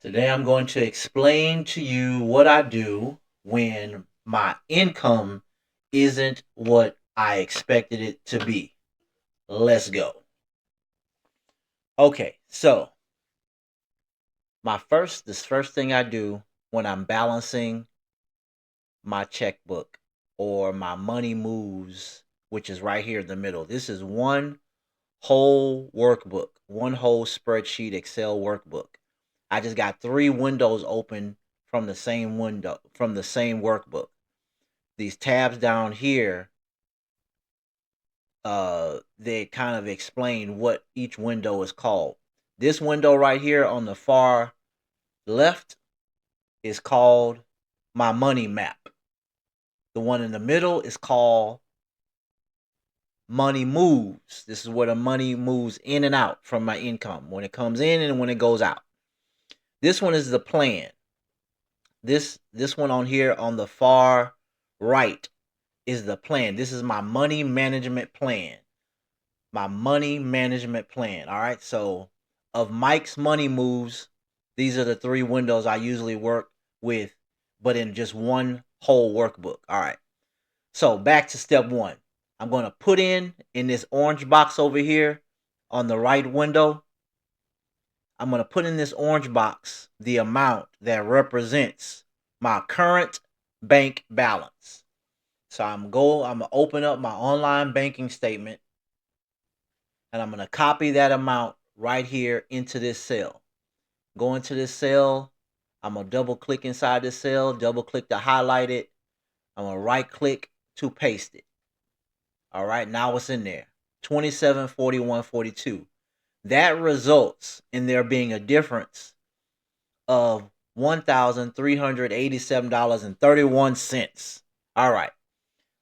Today I'm going to explain to you what I do when my income isn't what I expected it to be. Let's go. Okay, so this first thing I do when I'm balancing my checkbook or my money moves, which is right here in the middle. This is one whole workbook, one whole spreadsheet Excel workbook. I just got three windows open from the same window, from the same workbook. These tabs down here, they kind of explain what each window is called. This window right here on the far left is called my money map. The one in the middle is called money moves. This is where the money moves in and out from my income, when it comes in and when it goes out. This one is the plan. This one on here on the far right is the plan. This is my money management plan. My money management plan. All right. So of Mike's money moves, these are the three windows I usually work with, but in just one whole workbook. All right. So back to step one. I'm going to put in this orange box over here on the right window. I'm going to put in this orange box the amount that represents my current bank balance. So I'm going to open up my online banking statement and I'm going to copy that amount right here into this cell. Go into this cell. I'm going to double click inside this cell, double click to highlight it. I'm going to right click to paste it. All right, now it's in there. 2741.42. That results in there being a difference of $1,387.31. All right.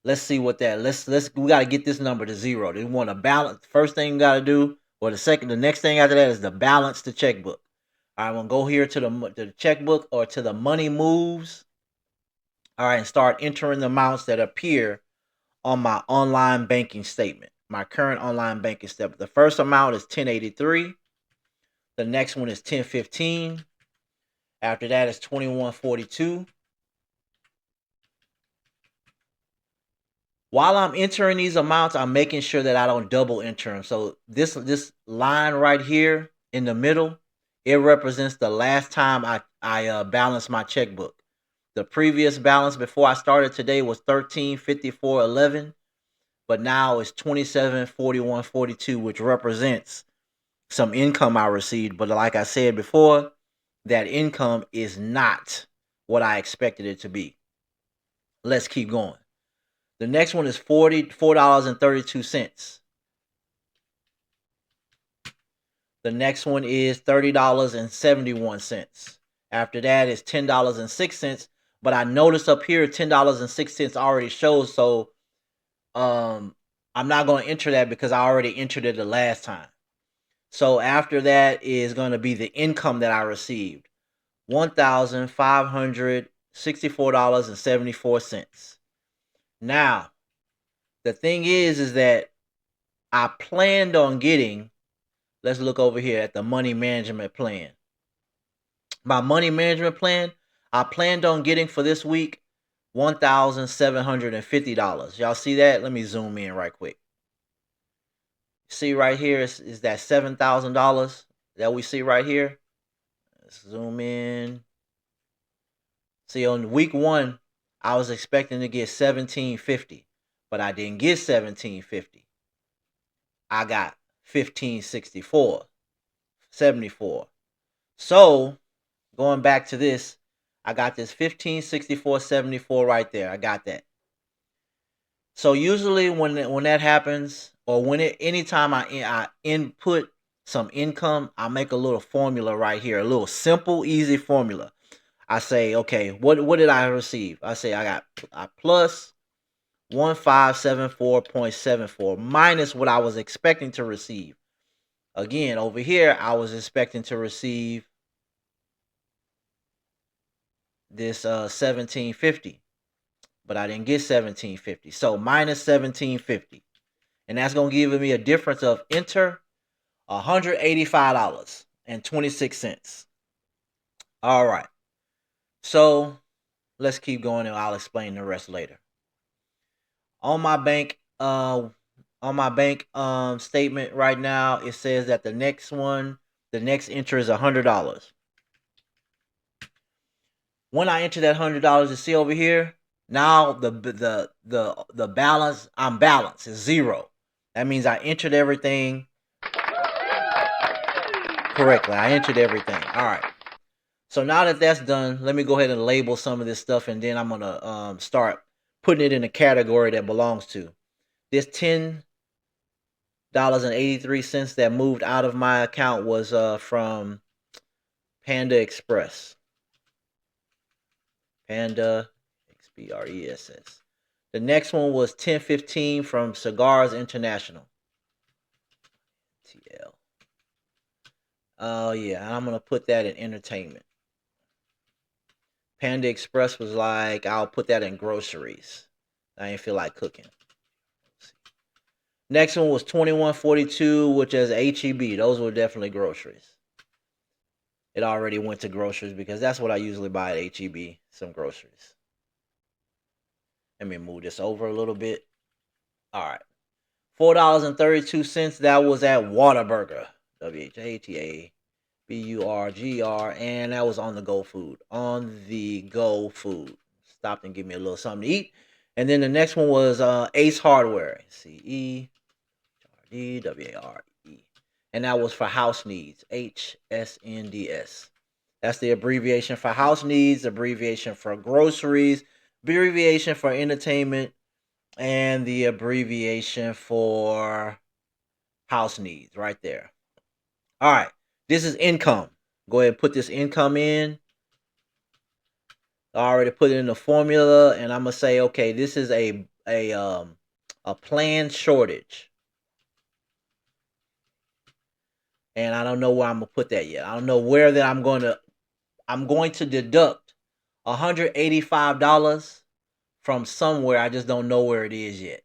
Let's see what that. Let's we got to get this number to zero. They want to balance. First thing you got to do, or the next thing after that is to balance the checkbook. All right, I'm gonna go here to the checkbook or to the money moves. All right, and start entering the amounts that appear on my online banking statement. My current online banking statement. The first amount is 1083. The next one is 1015. After that is 2142. While I'm entering these amounts, I'm making sure that I don't double enter them. So this line right here in the middle, it represents the last time I balanced my checkbook. The previous balance before I started today was 1354.11, but now it's 2741.42, which represents some income I received. But like I said before, that income is not what I expected it to be. Let's keep going. The next one is $44.32. The next one is $30.71. After that is $10.06. But I noticed up here $10.06 already shows, so I'm not going to enter that because I already entered it the last time. So after that is going to be the income that I received. $1,564.74. Now, the thing is that I planned on getting, let's look over here at the money management plan. My money management plan, I planned on getting for this week $1,750. Y'all see that? Let me zoom in right quick. See right here is that $7,000 that we see right here. Let's zoom in. See, on week one, I was expecting to get 1750, but I didn't get 1750. I got 1564.74. So going back to this, I got this 1564.74 right there. I got that. So usually when that happens, or anytime I input some income, I make a little formula right here, a little simple, easy formula. I say, okay, what did I receive? I say I plus 1574.74 minus what I was expecting to receive. Again, over here, I was expecting to receive this 1750, but I didn't get 1750. So minus 1750. And that's going to give me a difference of enter $185.26. All right. So let's keep going and I'll explain the rest later. On my bank, statement right now, it says that the next entry is $100. When I enter that $100, you see over here, now the balance, I'm balanced, is zero. That means I entered everything correctly. I entered everything. All right. So now that that's done, let me go ahead and label some of this stuff, and then I'm gonna start putting it in a category that belongs to. This $10.83 that moved out of my account was from Panda Express. Panda Express. The next one was 1015 from Cigars International. TL. Oh yeah, I'm gonna put that in entertainment. Panda Express was like, I'll put that in groceries. I ain't feel like cooking. Next one was 2142, which is HEB. Those were definitely groceries. It already went to groceries because that's what I usually buy at HEB, some groceries. Let me move this over a little bit. All right. $4.32. That was at Whataburger. WHATABURGR. And that was on the go food. On the go food. Stopped and give me a little something to eat. And then the next one was Ace Hardware. CERDWARE. And that was for house needs. HSNDS. That's the abbreviation for house needs, abbreviation for groceries, abbreviation for entertainment, and the abbreviation for house needs right there. All right. This is income. Go ahead and put this income in. I already put it in the formula, and I'm gonna say, okay, this is a planned shortage. And I don't know where I'm gonna put that yet. I don't know where that I'm going to deduct $185 from somewhere. I just don't know where it is yet.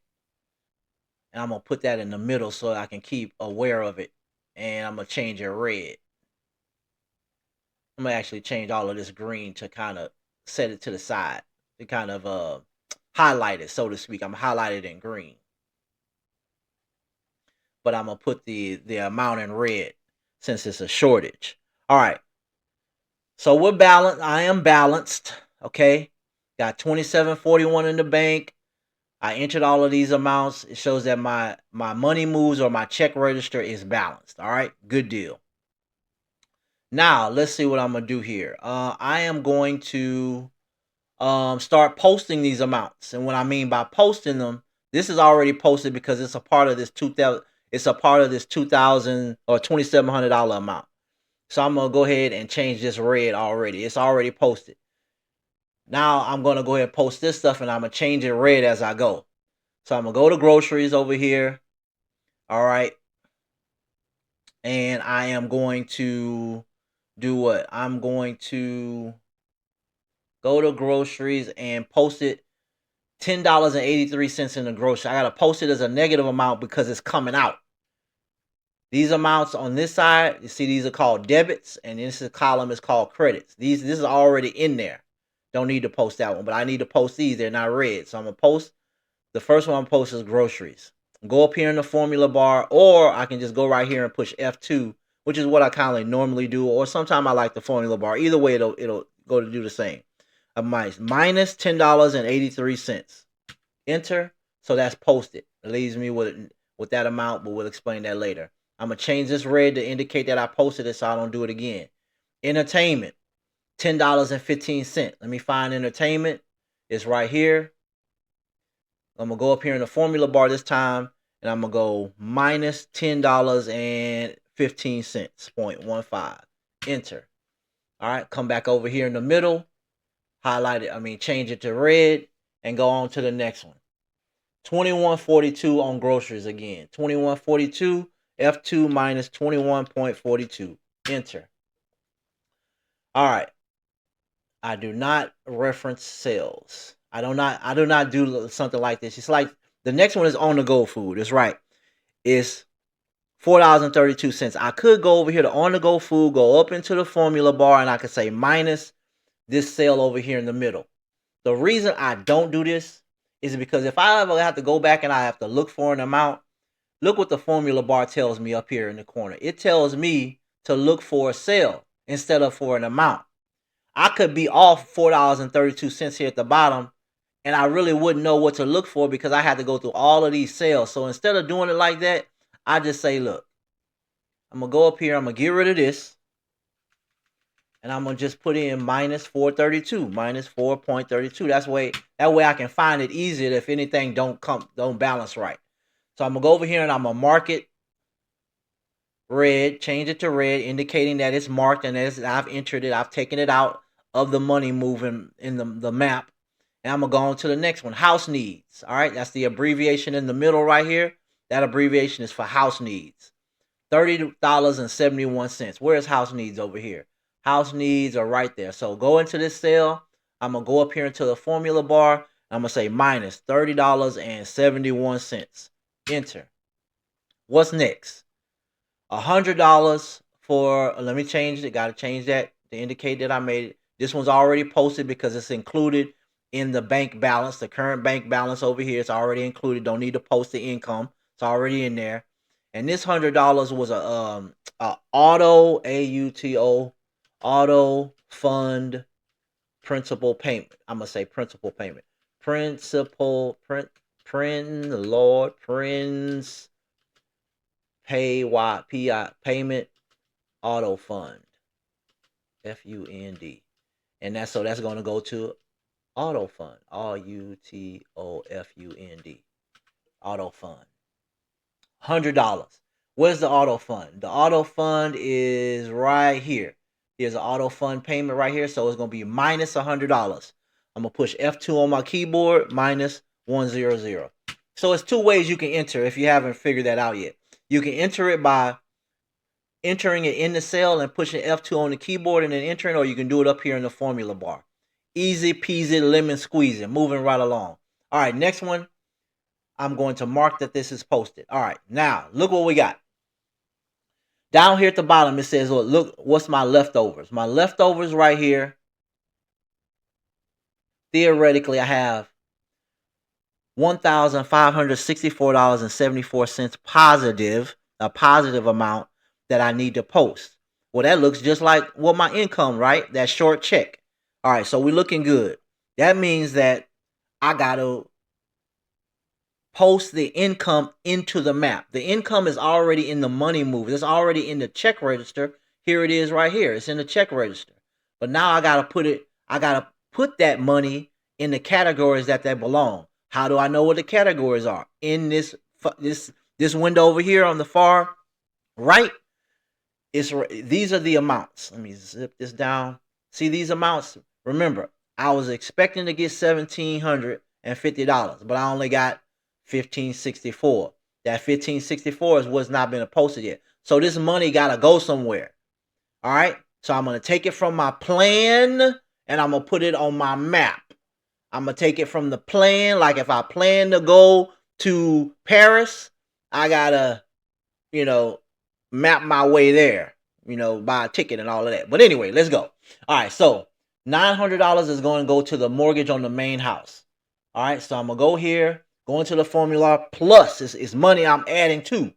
And I'm gonna put that in the middle so I can keep aware of it. And I'm gonna change it red. I'm gonna actually change all of this green to kind of set it to the side to kind of highlight it, so to speak. I'm highlighted in green, but I'm gonna put the amount in red since it's a shortage. All right. So we're balanced. I am balanced. Okay. Got 2741 in the bank. I entered all of these amounts. It shows that my money moves or my check register is balanced. All right. Good deal. Now let's see what I'm gonna do here. I am going to start posting these amounts, and what I mean by posting them, this is already posted because it's a part of this 2000. It's a part of this 2000 or $2,700 amount. So I'm gonna go ahead and change this red already. It's already posted. Now I'm gonna go ahead and post this stuff, and I'm gonna change it red as I go. So I'm gonna go to groceries over here. All right, and I am going to do what? I'm going to go to groceries and post it $10.83 in the grocery. I gotta post it as a negative amount because it's coming out. These amounts on this side, you see, these are called debits, and this column is called credits. This is already in there. Don't need to post that one, but I need to post these. They're not red, so I'm gonna post the first one. I'm gonna post is groceries. Go up here in the formula bar, or I can just go right here and push F2, which is what I kind of normally do. Or sometimes I like the formula bar. Either way, it'll go to do the same. Minus $10.83. Enter. So that's posted. It leaves me with that amount, but we'll explain that later. I'm gonna change this red to indicate that I posted it so I don't do it again. Entertainment, $10.15. Let me find entertainment. It's right here. I'm gonna go up here in the formula bar this time, and I'm gonna go minus $10.15. 0.15. Enter. All right, come back over here in the middle, highlight it. Change it to red, and go on to the next one. 2142 on groceries again. 2142 F2 minus 21.42. Enter. All right. I do not reference sales. I do not do something like this. It's like the next one is on the go food. It's right. It's $4.32. I could go over here to on the go food, go up into the formula bar, and I could say minus this sale over here in the middle. The reason I don't do this is because if I ever have to go back and I have to look for an amount, look what the formula bar tells me up here in the corner. It tells me to look for a sale instead of for an amount. I could be off $4.32 here at the bottom, and I really wouldn't know what to look for because I had to go through all of these sales. So instead of doing it like that, I just say, look, I'm going to go up here. I'm going to get rid of this. And I'm going to just put in minus 432, minus 4.32. That way I can find it easier if anything don't balance right. So I'm going to go over here and I'm going to mark it red, change it to red, indicating that it's marked and as I've entered it, I've taken it out of the money moving in the map. And I'm going to go on to the next one, house needs. All right, that's the abbreviation in the middle right here. That abbreviation is for house needs. $30.71. Where's house needs over here? House needs are right there. So go into this cell. I'm going to go up here into the formula bar. I'm going to say minus $30.71. Enter. What's next? $100 for, let me change it. Got to change that to indicate that I made it. This one's already posted because it's included in the bank balance. The current bank balance over here is already included. Don't need to post the income. It's already in there. And this $100 was a auto AUTO auto fund principal payment. I'm gonna say principal payment. Principal prince payment auto fund FUND. And that's going to go to auto fund AUTOFUND auto fund. $100. Where's the auto fund? The auto fund is right here. There's an auto fund payment right here. So it's going to be minus $100. I'm going to push F2 on my keyboard, minus 100. So it's two ways you can enter if you haven't figured that out yet. You can enter it by entering it in the cell and pushing F2 on the keyboard and then entering, or you can do it up here in the formula bar. Easy peasy lemon squeezy. Moving right along. All right, next one. I'm going to mark that this is posted. All right, now look what we got. Down here at the bottom, it says, well, look, what's my leftovers? My leftovers right here, theoretically, I have $1,564.74 positive, a positive amount that I need to post. Well, that looks just like what my income, right? That short check. All right, so we're looking good. That means that I got to post the income into the map. The income is already in the money move. It's already in the check register. Here it is right here. It's in the check register. But now I got to put that money in the categories that they belong. How do I know what the categories are? In this window over here on the far right, these are the amounts. Let me zip this down. See these amounts? Remember, I was expecting to get $1,750, but I only got $1,564. That $1,564 is what's not been posted yet. So this money gotta go somewhere. All right. So I'm gonna take it from my plan and I'm gonna put it on my map. I'm gonna take it from the plan. Like if I plan to go to Paris, I gotta, map my way there. Buy a ticket and all of that. But anyway, let's go. All right. So $900 is going to go to the mortgage on the main house. All right. So I'm gonna go here. Go into the formula plus it's money I'm adding to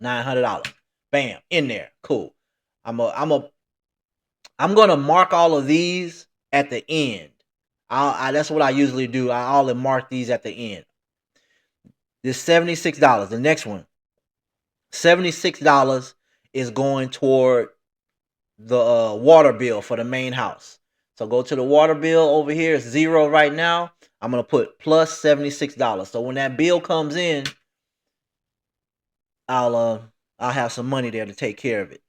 $900. Bam, in there. Cool. I'm gonna mark all of these at the end. That's what I usually do. I'll mark these at the end. This $76. The next one, $76 is going toward the water bill for the main house. So go to the water bill over here. It's 0 right now. I'm going to put plus $76. So when that bill comes in, I'll have some money there to take care of it.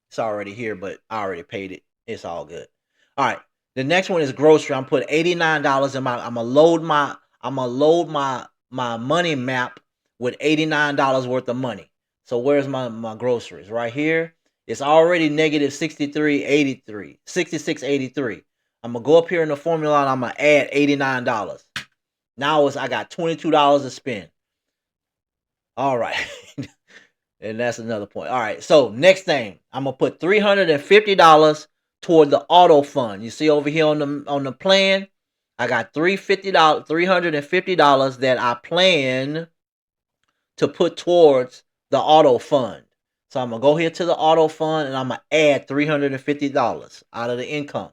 It's already here, but I already paid it. It's all good. All right. The next one is grocery. I'm putting $89 in I'm gonna load my money map with $89 worth of money. So where's my groceries? Right here. It's already negative 66.83. I'm gonna go up here in the formula and I'm gonna add $89. Now I got $22 to spend. All right. And that's another point. All right. So next thing, I'm gonna put $350 toward the auto fund. You see over here on the plan, I got $350 that I plan to put towards the auto fund. So I'm gonna go here to the auto fund and I'm gonna add $350 out of the income.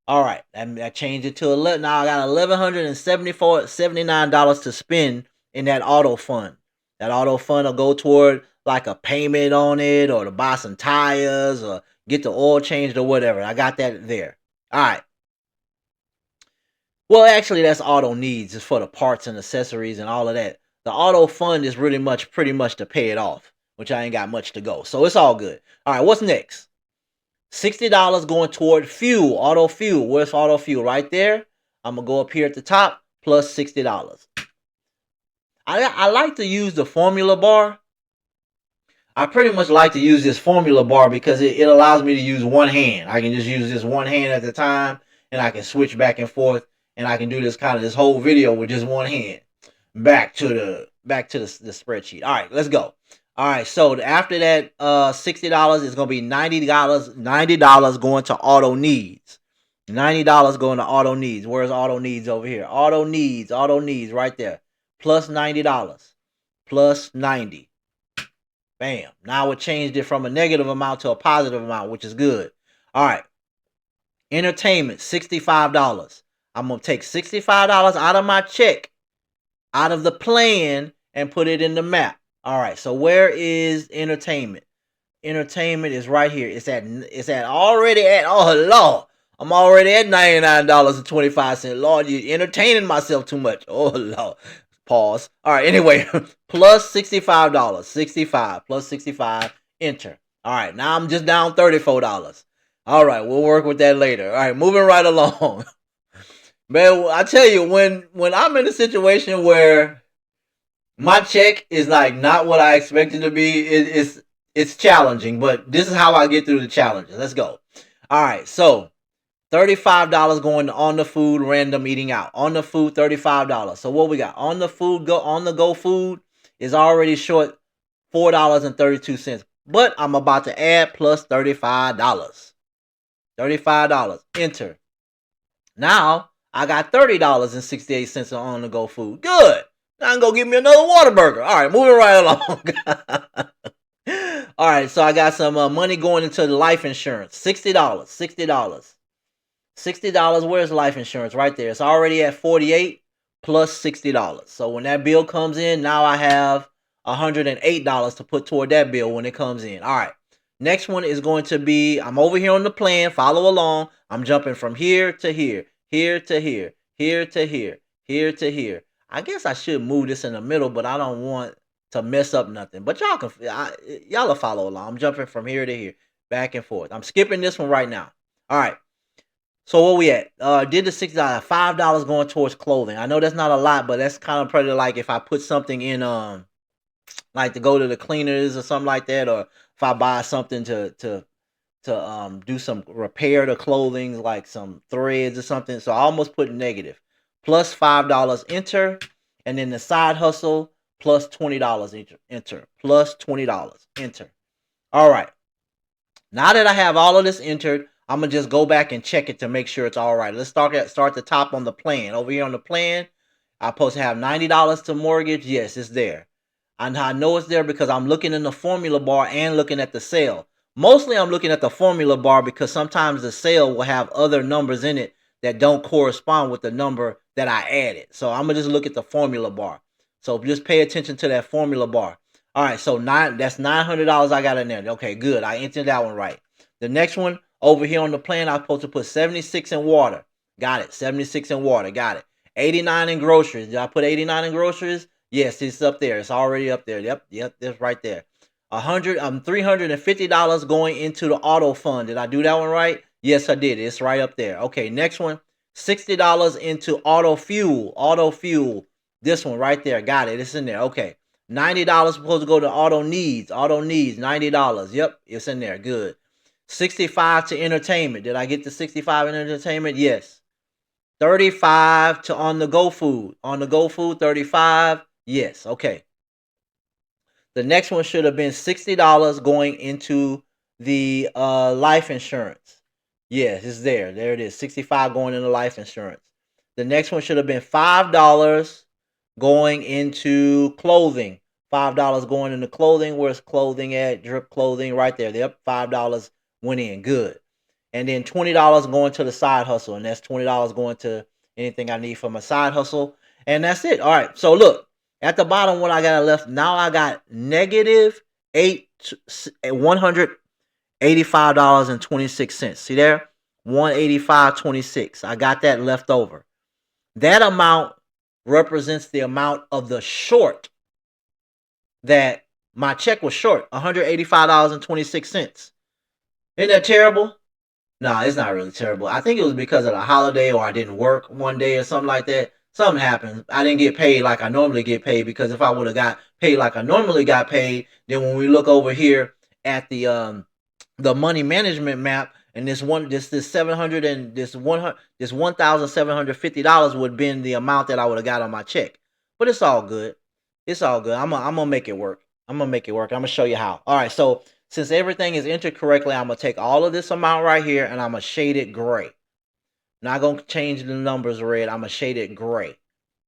All right, I changed it to 11. Now I got $1,179 to spend in that auto fund. That auto fund will go toward like a payment on it, or to buy some tires, or get the oil changed, or whatever. I got that there. All right. Well, actually, that's auto needs. It's for the parts and accessories and all of that. The auto fund is pretty much to pay it off, which I ain't got much to go. So it's all good. All right, what's next? $60 going toward fuel, auto fuel. Where's auto fuel? Right there. I'm gonna go up here at the top, plus $60. I like to use the formula bar. I pretty much like to use this formula bar because it allows me to use one hand. I can just use this one hand at a time, and I can switch back and forth, and I can do this whole video with just one hand. Back to the spreadsheet. All right, let's go. All right, so after that, $60 is gonna be $90. $90 going to auto needs. $90 going to auto needs. Where's auto needs over here? Auto needs right there. Plus $90. Plus 90. Bam. Now it changed it from a negative amount to a positive amount, which is good. All right. Entertainment, $65. I'm gonna take $65 out of my check, out of the plan, and put it in the map. All right, so where is entertainment? Entertainment is right here. It's already at, oh Lord, I'm already at $99.25. Lord, you're entertaining myself too much. Oh Lord. Pause. All right, anyway, plus $65. 65 plus 65, enter. All right, now I'm just down $34. All right, we'll work with that later. All right, moving right along. Man, I tell you, when I'm in a situation where my check is like not what I expected to be, it's challenging, but this is how I get through the challenges. Let's go. All right, so $35 going on the food, random eating out. On the food, $35. So what we got? On the go food is already short $4.32. But I'm about to add plus $35. $35. Enter. Now I got $30.68 on the go food. Good. Now I'm gonna give me another Whataburger. All right, moving right along. All right, so I got some money going into the life insurance. $60. $60. Where's life insurance? Right there. It's already at 48 plus $60. So when that bill comes in, now I have $108 to put toward that bill when it comes in. All right. Next one is going to be, I'm over here on the plan. Follow along. I'm jumping from here to here, here to here, here to here, here to here. I guess I should move this in the middle, but I don't want to mess up nothing. But y'all will follow along. I'm jumping from here to here, back and forth. I'm skipping this one right now. All right. So where we at? Did the $60, $5 going towards clothing. I know that's not a lot, but that's kind of pretty like if I put something in like to go to the cleaners or something like that, or if I buy something to do some repair to clothing, like some threads or something. So I almost put negative. Plus $5 enter, and then the side hustle plus $20 enter. Plus $20 enter. All right. Now that I have all of this entered, I'm gonna just go back and check it to make sure it's all right. Let's start the top on the plan. Over here on the plan, I'm supposed to have $90 to mortgage. Yes, it's there. And I know it's there because I'm looking in the formula bar and looking at the sale. Mostly I'm looking at the formula bar because sometimes the sale will have other numbers in it that don't correspond with the number that I added. So I'm gonna just look at the formula bar. So just pay attention to that formula bar. All right, so that's $900 I got in there. Okay, good. I entered that one right. The next one over here on the plan, I'm supposed to put 76 in water. Got it. 76 in water. Got it. 89 in groceries. Did I put 89 in groceries? Yes, it's up there. It's already up there. Yep, that's right there. $350 going into the auto fund. Did I do that one right? Yes, I did. It's right up there. Okay, next one. $60 into auto fuel. Auto fuel. This one right there. Got it. It's in there. Okay. $90 supposed to go to auto needs. Auto needs, $90. Yep, it's in there. Good. 65 to entertainment. Did I get the 65 in entertainment? Yes. 35 to on the go food. On the go food, 35. Yes. Okay. The next one should have been $60 going into the life insurance. Yes, it's there. There it is. 65 going into life insurance. The next one should have been $5 going into clothing. $5 going into clothing. Where's clothing at? Drip clothing right there. Yep, $5 went in. Good. And then $20 going to the side hustle. And that's $20 going to anything I need for my side hustle. And that's it. All right. So look, at the bottom, what I got left now, I got negative $185.26. See there? 185.26. I got that left over. That amount represents the amount of the short that my check was short, $185.26. Isn't that terrible? No, it's not really terrible. I think it was because of the holiday or I didn't work one day or something like that. Something happened. I didn't get paid like I normally get paid, because if I would have got paid like I normally got paid, then when we look over here at the money management map, and this 700 and this $1,750 would have been the amount that I would have got on my check. But it's all good. It's all good. I'm gonna make it work. I'm gonna make it work. I'm gonna show you how. All right, so since everything is entered correctly, I'm gonna take all of this amount right here and I'm gonna shade it gray. Not gonna change the numbers red. I'm gonna shade it gray.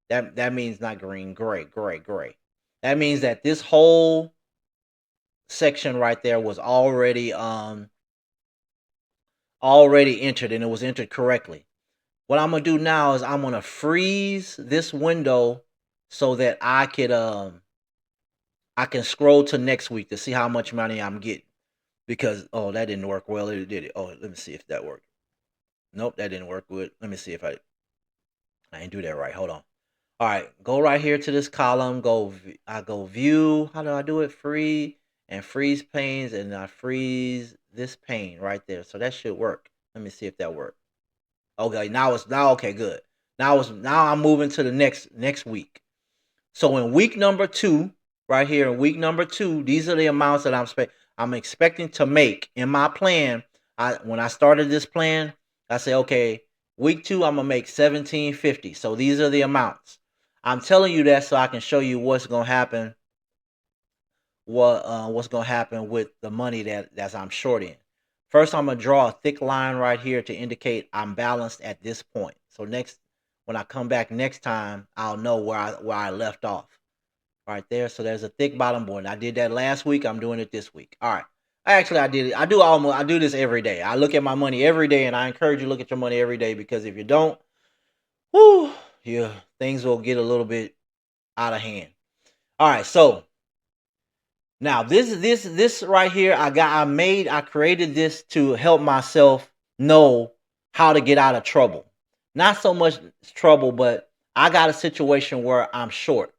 That means not green, gray, gray, gray. That means that this whole section right there was already entered, and it was entered correctly. What I'm gonna do now is I'm gonna freeze this window so that I can scroll to next week to see how much money I'm getting. Because that didn't work well. It did it. Oh, let me see if that worked. Nope, that didn't work good. Let me see if I didn't do that right. Hold on. All right, go right here to this column. I go view. How do I do it? Free and freeze panes, and I freeze this pane right there. So that should work. Let me see if that worked. Okay, now okay, good. Now I'm moving to the next week. So in week number 2, right here in week number 2, these are the amounts that I'm expecting to make in my plan. When I started this plan, I say, okay, week 2 I'm gonna make $1,750. So these are the amounts. I'm telling you that so I can show you what's gonna happen. What's gonna happen with the money that I'm short in. First, I'm gonna draw a thick line right here to indicate I'm balanced at this point. So when I come back next time, I'll know where I left off. Right there. So there's a thick bottom board. I did that last week. I'm doing it this week. All right. I did it. I do this every day. I look at my money every day, and I encourage you to look at your money every day, because if you don't, whoo, yeah, things will get a little bit out of hand. All right. So now this right here, I created this to help myself know how to get out of trouble. Not so much trouble, but I got a situation where I'm short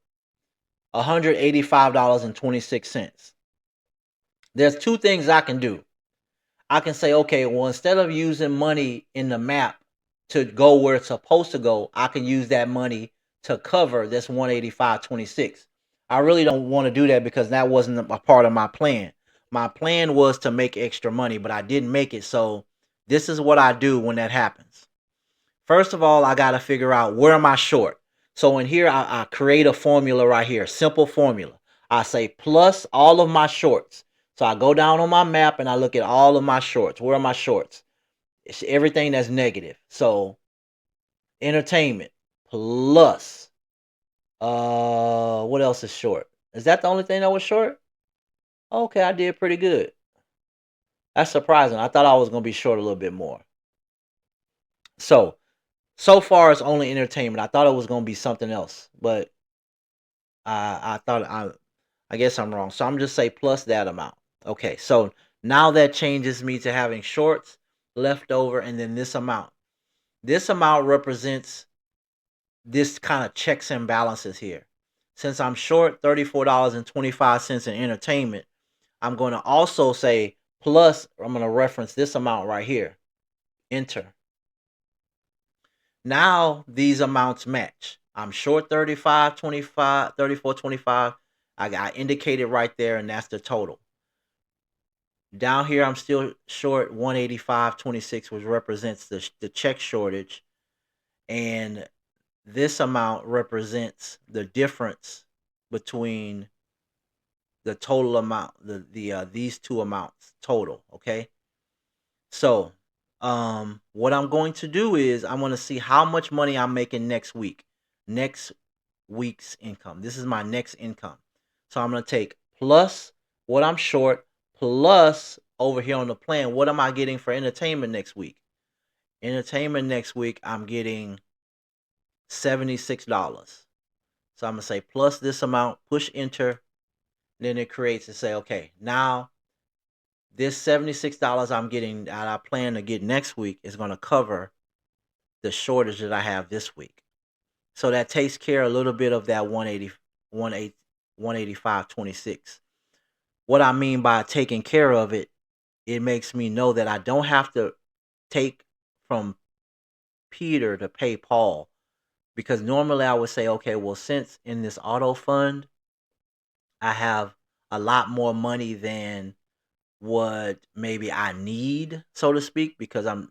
$185.26. There's two things I can do. I can say, okay, well, instead of using money in the map to go where it's supposed to go, I can use that money to cover this 185.26. I really don't want to do that because that wasn't a part of my plan. My plan was to make extra money, but I didn't make it. So this is what I do when that happens. First of all, I got to figure out where am I short. So in here, I create a formula right here, simple formula. I say plus all of my shorts. So I go down on my map and I look at all of my shorts. Where are my shorts? It's everything that's negative. So entertainment plus what else is short? Is that the only thing that was short? Okay, I did pretty good. That's surprising. I thought I was gonna be short a little bit more. So far it's only entertainment. I thought it was gonna be something else, but I guess I'm wrong. So I'm just say plus that amount. Okay, so now that changes me to having shorts left over, and then this amount. This amount represents this kind of checks and balances here. Since I'm short $34.25 in entertainment, I'm going to also say plus, I'm going to reference this amount right here. Enter. Now these amounts match. I'm short 35.25, 34.25. I got indicated right there, and that's the total. Down here, I'm still short 185.26, which represents the check shortage. And this amount represents the difference between the total amount, these two amounts total. Okay, so what I'm going to do is I'm going to see how much money I'm making next week's income. This is my next income. So I'm going to take plus what I'm short, plus over here on the plan, what am I getting for entertainment next week? Entertainment next week, I'm getting $76. So I'm going to say plus this amount, push enter, then it creates and say, okay, now this $76 I'm getting that I plan to get next week is going to cover the shortage that I have this week. So that takes care a little bit of that 185.26. What I mean by taking care of it, it makes me know that I don't have to take from Peter to pay Paul. Because normally I would say, okay, well, since in this auto fund, I have a lot more money than what maybe I need, so to speak, because I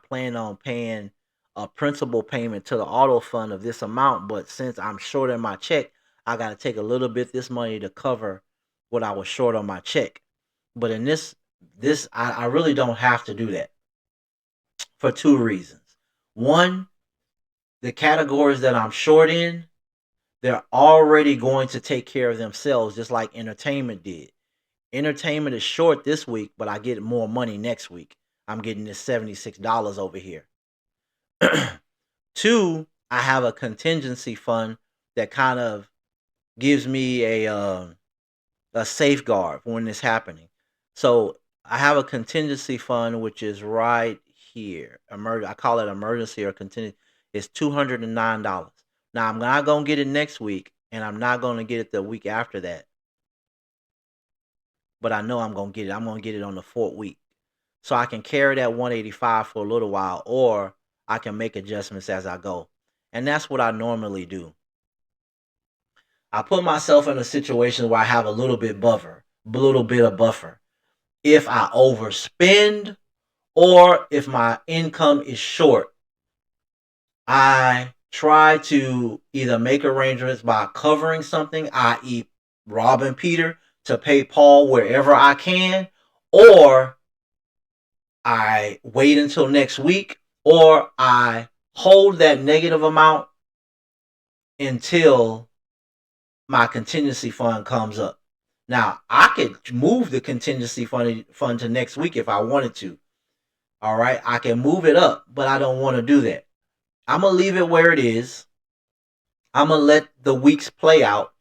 plan on paying a principal payment to the auto fund of this amount, but since I'm short in my check, I got to take a little bit this money to cover what I was short on my check. But in I really don't have to do that for two reasons. One, the categories that I'm short in, they're already going to take care of themselves, just like entertainment did. Entertainment is short this week, but I get more money next week. I'm getting this $76 over here. Two, I have a contingency fund that kind of gives me a safeguard when it's happening. So I have a contingency fund which is right here. I call it emergency or contingency. It's $209. Now I'm not gonna get it next week, and I'm not gonna get it the week after that. But I know I'm gonna get it. I'm gonna get it on the fourth week, so I can carry that 185 for a little while, or I can make adjustments as I go, and that's what I normally do. I put myself in a situation where I have a little bit of buffer. If I overspend or if my income is short, I try to either make arrangements by covering something, i.e., robbing Peter to pay Paul wherever I can, or I wait until next week, or I hold that negative amount until my contingency fund comes up. Now, I could move the contingency fund to next week if I wanted to. All right, I can move it up, but I don't want to do that. I'm gonna leave it where it is. I'm gonna let the weeks play out,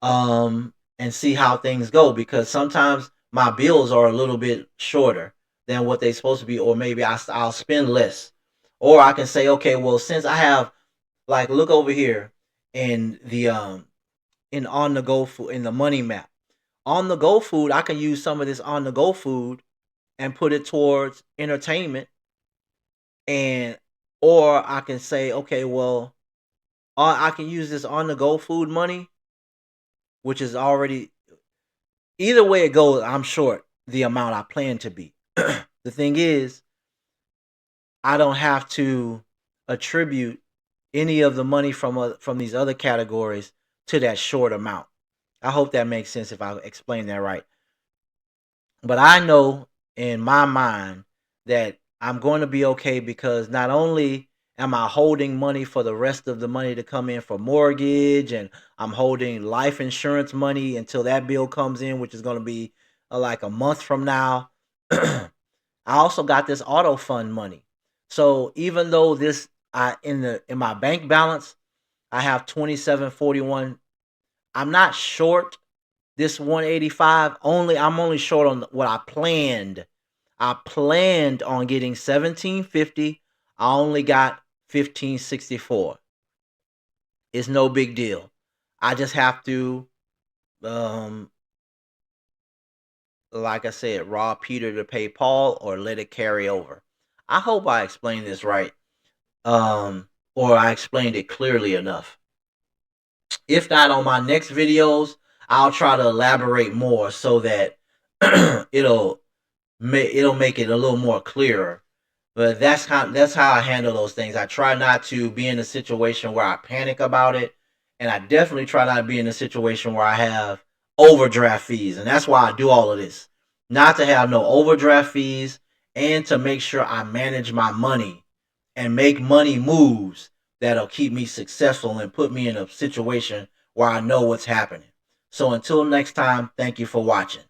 and see how things go, because sometimes my bills are a little bit shorter than what they're supposed to be, or maybe I'll spend less, or I can say, okay, well, since I have, like, look over here in the in on the go food, in the money map. On the go food, I can use some of this on the go food and put it towards entertainment, and or I can say, okay, well, I can use this on the go food money, which is already, either way it goes, I'm short the amount I plan to be. The thing is, I don't have to attribute any of the money from these other categories to that short amount. I hope that makes sense if I explain that right. But I know in my mind that I'm going to be okay, because not only am I holding money for the rest of the money to come in for mortgage, and I'm holding life insurance money until that bill comes in, which is going to be like a month from now. I also got this auto fund money. So even though this I in my bank balance, I have 2741. I'm not short this 185. I'm only short on what I planned. I planned on getting 1750. I only got 1564. It's no big deal. I just have to, um like I said, rob Peter to pay Paul, or let it carry over. I hope I explained this right. Or I explained it clearly enough. If not, on my next videos, I'll try to elaborate more so that it'll it'll make it a little more clearer. But that's how I handle those things. I try not to be in a situation where I panic about it, and I definitely try not to be in a situation where I have overdraft fees. And that's why I do all of this. Not to have no overdraft fees, and to make sure I manage my money and make money moves that'll keep me successful and put me in a situation where I know what's happening. So until next time, thank you for watching.